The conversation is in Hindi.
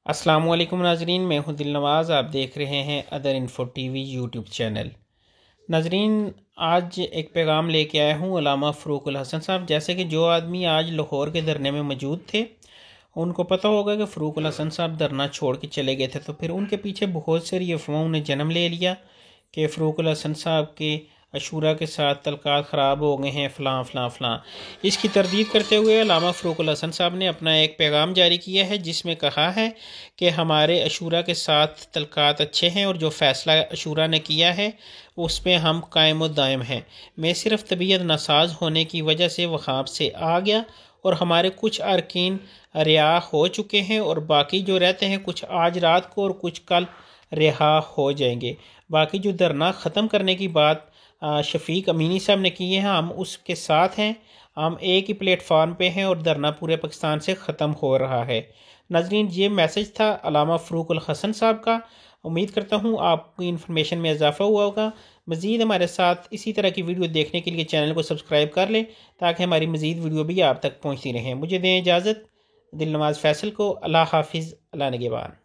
अस्सलाम वालेकुम नाजरीन, मैं हूं दिल नवाज़। आप देख रहे हैं other info TV YouTube channel. नाजरीन, आज एक पैगाम लेके आया हूं अल्लामा फ़रूक़ुल हसन साहब। जैसे कि जो आदमी आज लाहौर के धरने में मौजूद थे उनको पता होगा कि फ़रूक़ुल हसन साहब धरना छोड़ के चले गए थे, तो फिर उनके पीछे बहुत सारी अफवाहों ने जन्म ले लिया कि फ़रूक़ुल हसन साहब के अशूरा के साथ तल्क़ात ख़राब हो गए हैं, फ़लाँ फ़लाँ फ़लाँ। इसकी तरदीद करते हुए अल्लामा फ़रूक़ुल हसन साहब ने अपना एक पैगाम जारी किया है जिसमें कहा है कि हमारे अशूरा के साथ तल्क़ात अच्छे हैं और जो फ़ैसला अशूरा ने किया है उस पर हम कायम व दायम हैं। मैं सिर्फ़ तबीयत नासाज होने की वजह से वख़ाब से आ गया और हमारे कुछ अरकान रिहा हो चुके हैं और बाकी जो रहते हैं कुछ आज रात को और कुछ कल रिहा हो जाएंगे। बाकी जो धरना ख़त्म करने की बात शफ़ीक अमीनी साहब ने की है, हम उसके साथ हैं। हम एक ही प्लेटफार्म पे हैं और धरना पूरे पाकिस्तान से ख़त्म हो रहा है। नाज़रीन, ये मैसेज था अल्लामा फ़रूक़ुल हसन साहब का। उम्मीद करता हूँ आपको इन्फॉर्मेशन में इजाफ़ा हुआ होगा। मज़ीद हमारे साथ इसी तरह की वीडियो देखने के लिए चैनल को सब्सक्राइब कर लें ताकि हमारी मज़ीद वीडियो भी आप तक पहुँचती रहें। मुझे दें इजाज़त। दिल नवाज़ फ़ैसल को। अल्लाह हाफ़िज़। अल्लाह निगहबान।